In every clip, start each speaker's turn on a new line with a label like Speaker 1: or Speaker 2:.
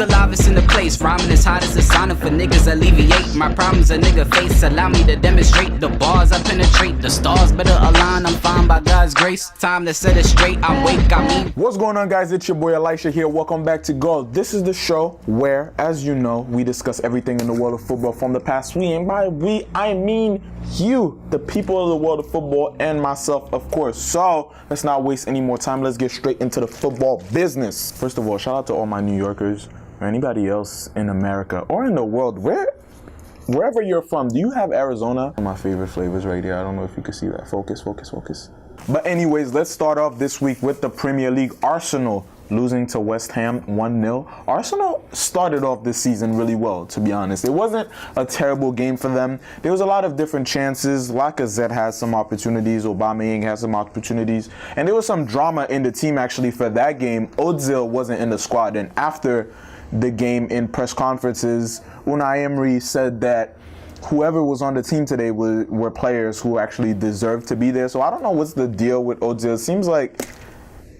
Speaker 1: Saliva's in the place, rhyming as hot as a sauna for niggas alleviate my problems a nigga face. Allow me to demonstrate the bars I penetrate. The stars better align, I'm fine by God's grace. Time to set it straight, I'm wake, I mean.
Speaker 2: What's going on, guys? It's your boy Elisha here. Welcome back to Gold. This is the show where, as you know, we discuss everything in the world of football from the past week. And by we, I mean you, the people of the world of football, and myself, of course. So let's not waste any more time. Let's get straight into the football business. First of all, shout out to all my New Yorkers or anybody else in America or in the world. Wherever you're from, do you have Arizona? My favorite flavors right here. I don't know if you can see that. Focus. But anyways, let's start off this week with the Premier League. Arsenal losing to West Ham 1-0. Arsenal started off this season really well, to be honest. It wasn't a terrible game for them. There was a lot of different chances. Lacazette has some opportunities. Aubameyang has some opportunities. And there was some drama in the team, actually, for that game. Ozil wasn't in the squad. And after the game in press conferences, Unai Emery said that whoever was on the team today were players who actually deserved to be there. So I don't know what's the deal with Ozil. It seems like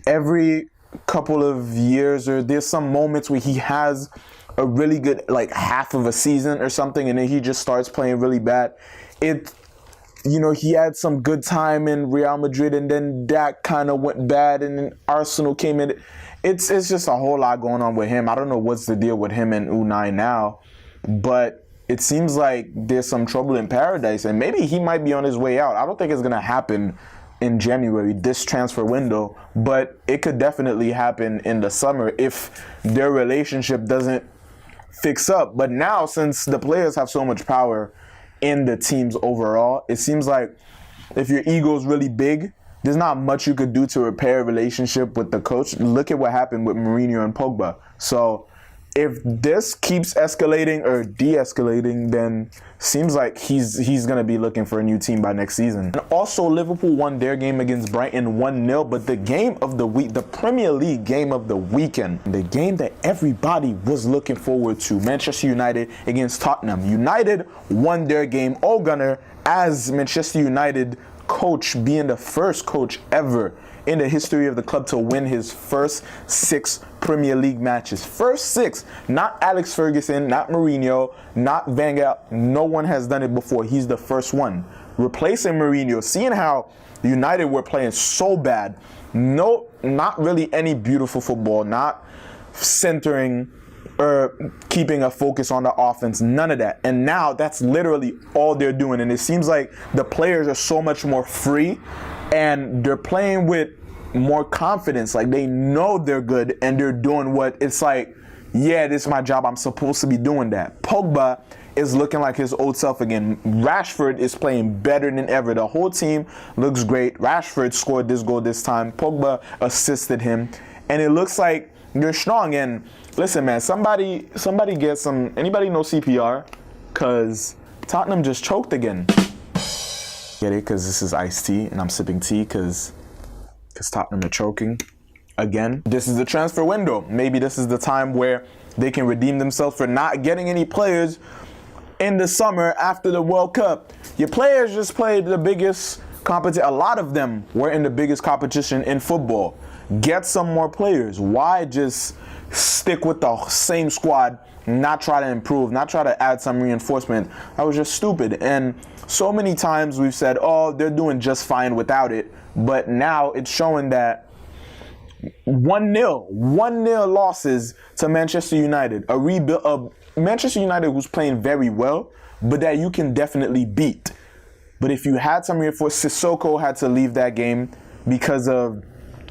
Speaker 2: every couple of years or there's some moments where he has a really good like half of a season or something and then he just starts playing really bad. He had some good time in Real Madrid and then that kind of went bad and then Arsenal came in. It's just a whole lot going on with him. I don't know what's the deal with him and Unai now, but it seems like there's some trouble in paradise and maybe he might be on his way out. I don't think it's going to happen in January, this transfer window, but it could definitely happen in the summer if their relationship doesn't fix up. But now, since the players have so much power in the teams overall, it seems like if your ego is really big, there's not much you could do to repair a relationship with the coach. Look at what happened with Mourinho and Pogba. So if this keeps escalating or de-escalating, then seems like he's going to be looking for a new team by next season. And also, Liverpool won their game against Brighton 1-0, but the game of the week, the Premier League game of the weekend, the game that everybody was looking forward to, Manchester United against Tottenham. United won their game. Ole Gunnar, as Manchester United coach, being the first coach ever in the history of the club to win his first 6 Premier League matches. First 6. Not Alex Ferguson, not Mourinho, not Van Gaal. No one has done it before. He's the first one. Replacing Mourinho, seeing how United were playing so bad. No, not really any beautiful football, not centering or keeping a focus on the offense, none of that. And now that's literally all they're doing. And it seems like the players are so much more free and they're playing with more confidence. Like they know they're good and they're doing what it's like, yeah, this is my job. I'm supposed to be doing that. Pogba is looking like his old self again. Rashford is playing better than ever. The whole team looks great. Rashford scored this goal this time. Pogba assisted him. And it looks like they're strong. And listen, man, somebody get some, anybody know CPR? Because Tottenham just choked again. Get it? Because this is iced tea and I'm sipping tea because Tottenham are choking again. This is the transfer window. Maybe this is the time where they can redeem themselves for not getting any players in the summer after the World Cup. Your players just played the biggest competition. A lot of them were in the biggest competition in football. Get some more players. Why just stick with the same squad, not try to improve, not try to add some reinforcement? That was just stupid. And so many times we've said, oh, they're doing just fine without it. But now it's showing that 1-0 losses to Manchester United. A Manchester United who's playing very well, but that you can definitely beat. But if you had some reinforcement, Sissoko had to leave that game because of,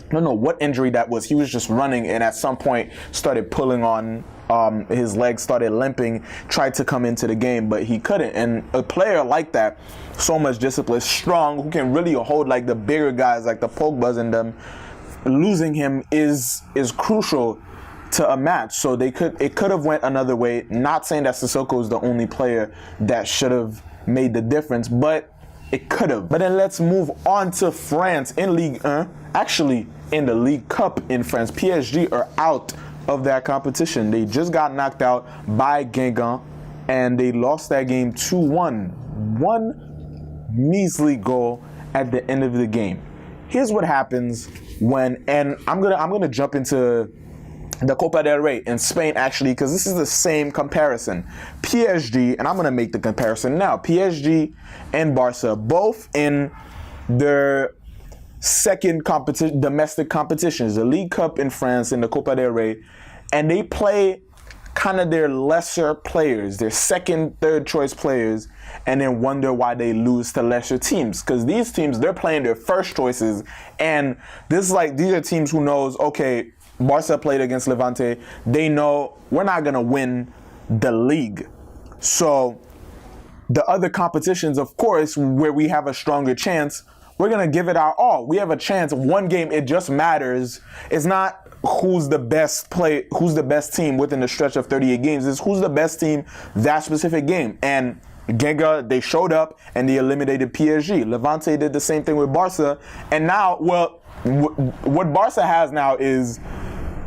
Speaker 2: I don't know what injury that was. He was just running and at some point started pulling on his legs, started limping, tried to come into the game, but he couldn't. And a player like that, so much discipline, strong, who can really hold like the bigger guys like the Pogbas and them, losing him is crucial to a match. So it could have went another way. Not saying that Sissoko is the only player that should have made the difference, but it could have. But then let's move on to France in Ligue 1. Actually, in the League Cup in France, PSG are out of that competition. They just got knocked out by Guingamp, and they lost that game 2-1. One measly goal at the end of the game. Here's what happens when, and I'm gonna jump into the Copa del Rey in Spain, actually, because this is the same comparison. PSG, and I'm going to make the comparison now. PSG and Barca, both in their second domestic competitions, the League Cup in France and the Copa del Rey, and they play kind of their lesser players, their second, third choice players, and then wonder why they lose to lesser teams. Because these teams, they're playing their first choices, and these are teams who knows, okay, Barca played against Levante. They know we're not going to win the league. So the other competitions, of course, where we have a stronger chance, we're going to give it our all. We have a chance. One game, it just matters. It's not who's the best team within the stretch of 38 games. It's who's the best team that specific game. And Genga, they showed up and they eliminated PSG. Levante did the same thing with Barca. And now, well, what Barca has now is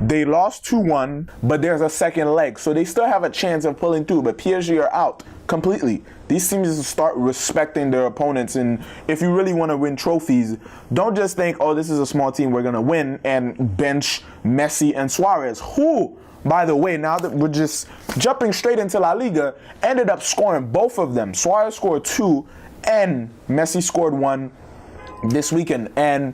Speaker 2: they lost 2-1, but there's a second leg. So they still have a chance of pulling through, but PSG are out completely. These teams start respecting their opponents, and if you really want to win trophies, don't just think, oh, this is a small team, we're going to win, and bench Messi and Suarez, who, by the way, now that we're just jumping straight into La Liga, ended up scoring both of them. Suarez scored 2, and Messi scored 1 this weekend, and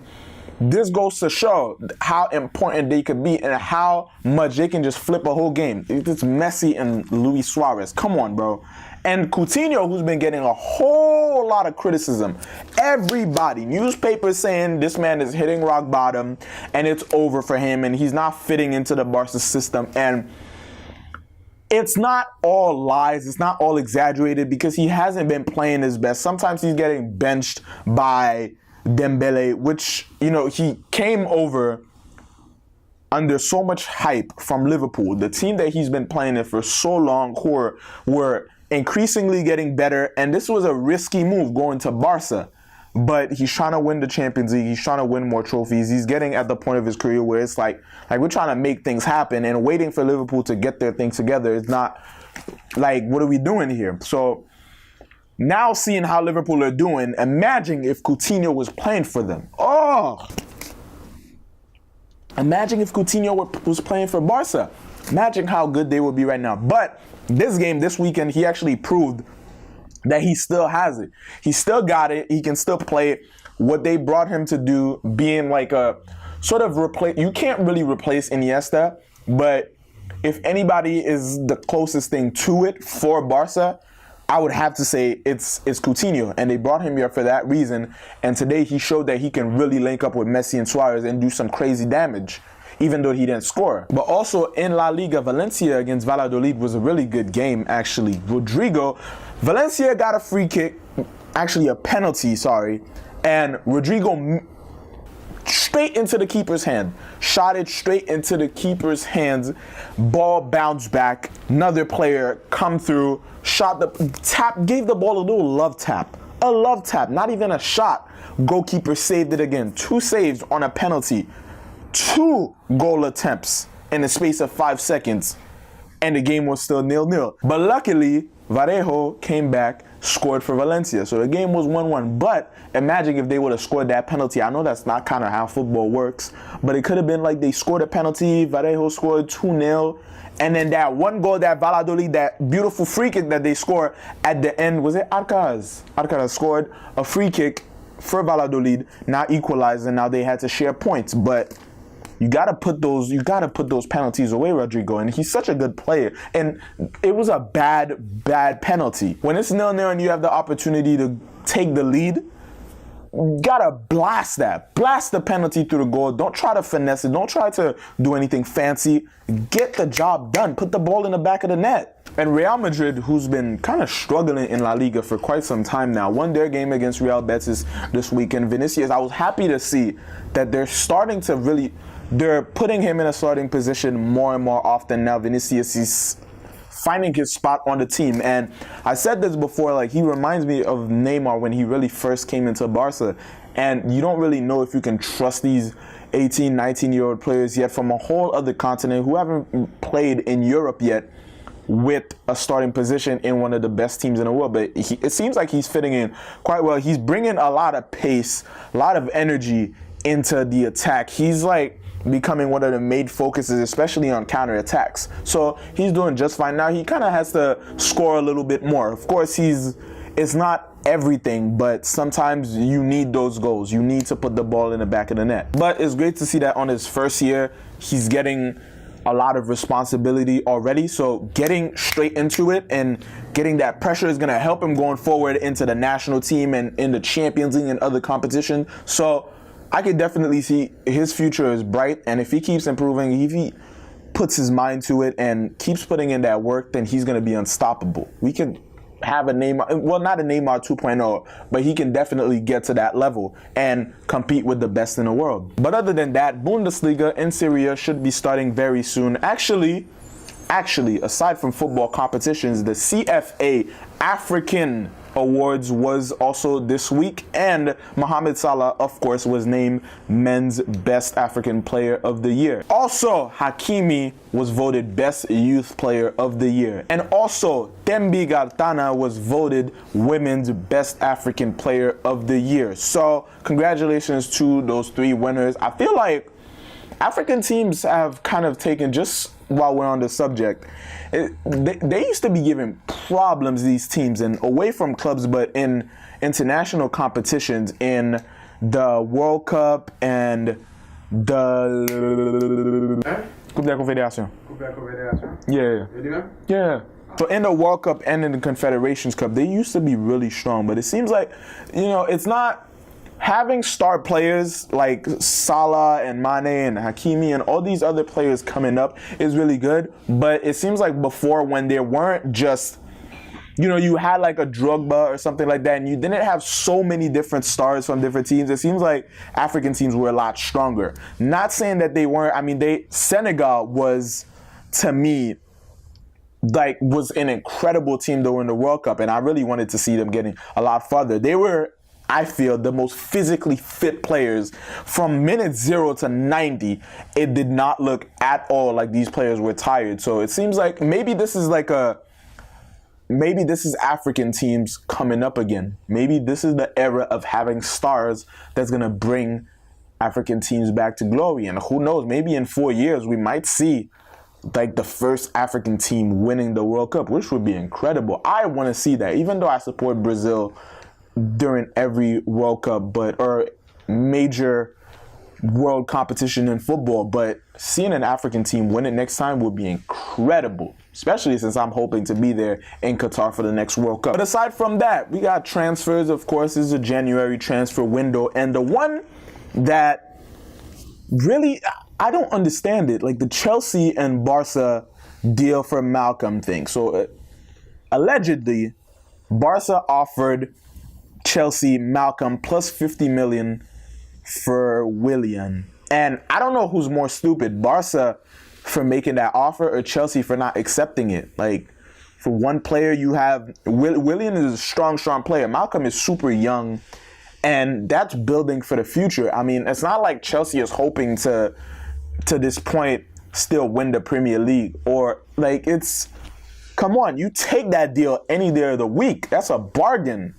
Speaker 2: this goes to show how important they could be and how much they can just flip a whole game. It's Messi and Luis Suarez. Come on, bro. And Coutinho, who's been getting a whole lot of criticism. Everybody, newspapers saying this man is hitting rock bottom and it's over for him and he's not fitting into the Barca system. And it's not all lies. It's not all exaggerated because he hasn't been playing his best. Sometimes he's getting benched by Dembele, which, you know, he came over under so much hype from Liverpool, the team that he's been playing in for so long, who were increasingly getting better, and this was a risky move going to Barca, but he's trying to win the Champions League, he's trying to win more trophies, he's getting at the point of his career where it's like we're trying to make things happen, and waiting for Liverpool to get their things together is not like, what are we doing here? So now seeing how Liverpool are doing, imagine if Coutinho was playing for them. Oh! Imagine if Coutinho was playing for Barca. Imagine how good they would be right now. But this game, this weekend, he actually proved that he still has it. He still got it. He can still play it. What they brought him to do, being like a sort of replace. You can't really replace Iniesta, but if anybody is the closest thing to it for Barca, I would have to say it's Coutinho, and they brought him here for that reason. And today he showed that he can really link up with Messi and Suarez and do some crazy damage, even though he didn't score. But also in La Liga, Valencia against Valladolid was a really good game, actually. Valencia got a free kick, actually a penalty, sorry, and Rodrigo straight into the keeper's hand. Shot it straight into the keeper's hands. Ball bounced back. Another player come through, shot the tap, gave the ball a little love tap. A love tap, not even a shot. Goalkeeper saved it again. 2 saves on a penalty. 2 goal attempts in the space of 5 seconds. And the game was still 0-0. But luckily, Vallejo came back, scored for Valencia. So the game was 1-1. But imagine if they would have scored that penalty. I know that's not kind of how football works, but it could have been like they scored a penalty, Vallejo scored 2-0, and then that one goal that Valladolid, that beautiful free kick that they scored at the end, was it Arcaz? Arcaz scored a free kick for Valladolid, now equalized, and now they had to share points. But you gotta put those penalties away, Rodrigo, and he's such a good player. And it was a bad penalty. When it's 0-0 and you have the opportunity to take the lead, you gotta blast the penalty through the goal. Don't try to finesse it. Don't try to do anything fancy. Get the job done. Put the ball in the back of the net. And Real Madrid, who's been kind of struggling in La Liga for quite some time now, won their game against Real Betis this weekend. Vinicius, I was happy to see that they're putting him in a starting position more and more often now. Vinicius is finding his spot on the team. And I said this before, like, he reminds me of Neymar when he really first came into Barca. And you don't really know if you can trust these 18, 19-year-old players yet from a whole other continent who haven't played in Europe yet with a starting position in one of the best teams in the world. But it seems like he's fitting in quite well. He's bringing a lot of pace, a lot of energy into the attack. He's like becoming one of the main focuses, especially on counterattacks. So he's doing just fine. Now he kind of has to score a little bit more. Of course, it's not everything, but sometimes you need those goals. You need to put the ball in the back of the net. But it's great to see that on his first year, he's getting a lot of responsibility already. So getting straight into it and getting that pressure is going to help him going forward into the national team and in the Champions League and other competition. So I could definitely see his future is bright. And if he keeps improving, if he puts his mind to it and keeps putting in that work, then he's going to be unstoppable. We can have a Neymar, well, not a Neymar 2.0, but he can definitely get to that level and compete with the best in the world. But other than that, Bundesliga in Syria should be starting very soon. Actually, aside from football competitions, the CFA African Awards was also this week, and Mohamed Salah, of course, was named Men's Best African Player of the Year. Also, Hakimi was voted Best Youth Player of the Year, and also Tembi Gartana was voted Women's Best African Player of the Year. So, congratulations to those three winners. I feel like African teams have kind of taken, just while we're on the subject, they used to be giving problems, these teams, and away from clubs, but in international competitions, in the World Cup and the Coupe de la Confédération.
Speaker 3: Coupe de la Confédération?
Speaker 2: Yeah. Yeah. So in the World Cup and in the Confederations Cup, they used to be really strong, but it seems like, it's not. Having star players like Salah and Mane and Hakimi and all these other players coming up is really good. But it seems like before, when there weren't just, you had like a Drogba or something like that, and you didn't have so many different stars from different teams, it seems like African teams were a lot stronger. Not saying that they weren't. I mean, Senegal was, to me, was an incredible team though in the World Cup, and I really wanted to see them getting a lot farther. They were, I feel, the most physically fit players from minute 0 to 90. It did not look at all like these players were tired. So it seems like maybe this is African teams coming up again. Maybe this is the era of having stars that's going to bring African teams back to glory. And who knows, maybe in 4 years we might see the first African team winning the World Cup, which would be incredible. I want to see that, even though I support Brazil during every World Cup, or major world competition in football, but seeing an African team win it next time would be incredible, especially since I'm hoping to be there in Qatar for the next World Cup. But aside from that, we got transfers. Of course, this is a January transfer window, and the one that really, I don't understand it, like the Chelsea and Barca deal for Malcolm thing. So allegedly, Barca offered Chelsea Malcolm plus 50 million for Willian. And I don't know who's more stupid, Barca for making that offer or Chelsea for not accepting it. For one player, you have Willian is a strong player. Malcolm is super young, and that's building for the future. I mean, it's not like Chelsea is hoping to this point still win the Premier League, or come on, you take that deal any day of the week. That's a bargain.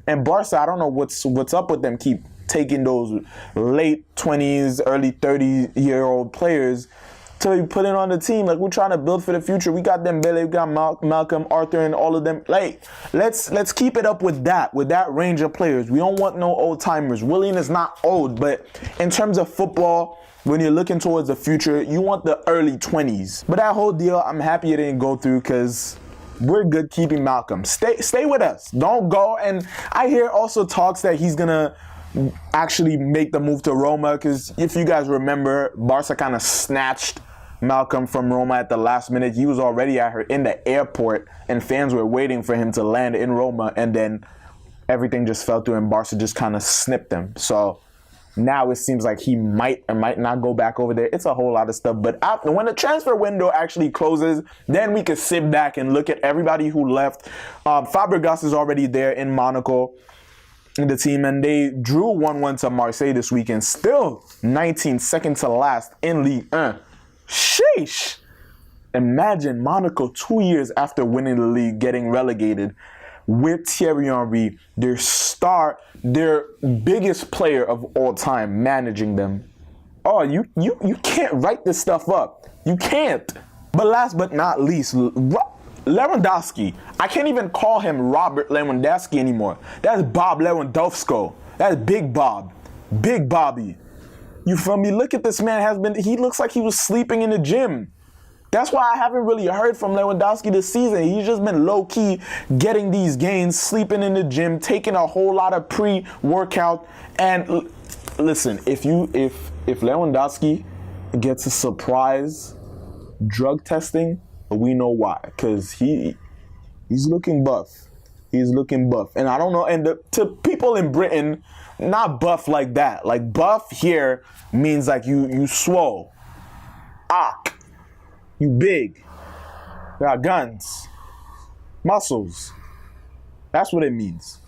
Speaker 2: And Barca, I don't know what's up with them, keep taking those late 20s, early 30-year-old players to put it on the team. We're trying to build for the future. We got Dembele, we got Malcolm, Arthur, and all of them. Let's keep it up with that range of players. We don't want no old timers. Willian is not old, but in terms of football, when you're looking towards the future, you want the early 20s. But that whole deal, I'm happy it didn't go through, because we're good keeping Malcolm. Stay with us. Don't go. And I hear also talks that he's going to actually make the move to Roma, because if you guys remember, Barca kind of snatched Malcolm from Roma at the last minute. He was already in the airport, and fans were waiting for him to land in Roma, and then everything just fell through, and Barca just kind of snipped him. So now it seems like he might or might not go back over there. It's a whole lot of stuff. But when the transfer window actually closes, then we can sit back and look at everybody who left. Fabregas is already there in Monaco in the team, and they drew 1-1 to Marseille this weekend. Still 19, second to last in Ligue 1. Sheesh. Imagine Monaco 2 years after winning the league getting relegated with Thierry Henry, their biggest player of all time, managing them. Oh, you can't write this stuff up. You can't. But last but not least, Lewandowski. I can't even call him Robert Lewandowski anymore. That's Bob Lewandowski. That's Big Bob. Big Bobby. You feel me? Look at this man. He looks like he was sleeping in the gym. That's why I haven't really heard from Lewandowski this season. He's just been low-key getting these gains, sleeping in the gym, taking a whole lot of pre-workout. And listen, if Lewandowski gets a surprise drug testing, we know why. Because he's looking buff. He's looking buff. And I don't know, and to people in Britain, not buff like that. Like buff here means like you swole. You big. You got guns. Muscles. That's what it means.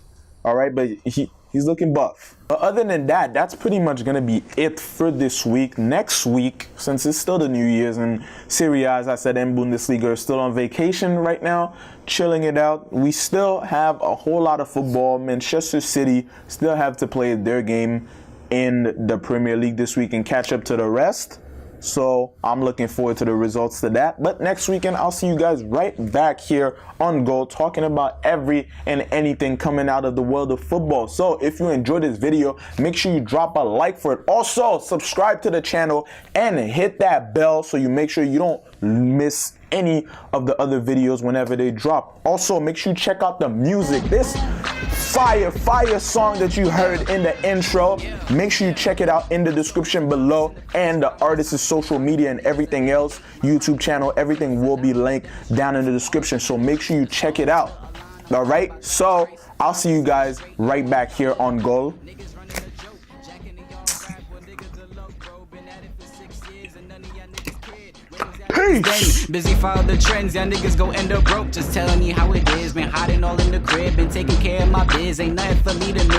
Speaker 2: All right, but he's looking buff. But other than that, that's pretty much going to be it for this week. Next week, since it's still the New Year's and Serie A, as I said, and Bundesliga are still on vacation right now, chilling it out. We still have a whole lot of football. Manchester City still have to play their game in the Premier League this week and catch up to the rest. So I'm looking forward to the results to that. But next weekend, I'll see you guys right back here on Goal, talking about every and anything coming out of the world of football. So if you enjoyed this video, make sure you drop a like for it. Also, subscribe to the channel and hit that bell so you make sure you don't miss any of the other videos whenever they drop. Also, make sure you check out the music. This fire song that you heard in the intro, make sure you check it out in the description below, and the artist's social media and everything else, YouTube channel, everything will be linked down in the description, so make sure you check it out. All right, so I'll see you guys right back here on Goal. Peace.
Speaker 1: Busy follow the trends, y'all niggas go end up broke. Just telling you how it is, been hiding all in the crib, been taking care of my biz, ain't nothing for me to miss.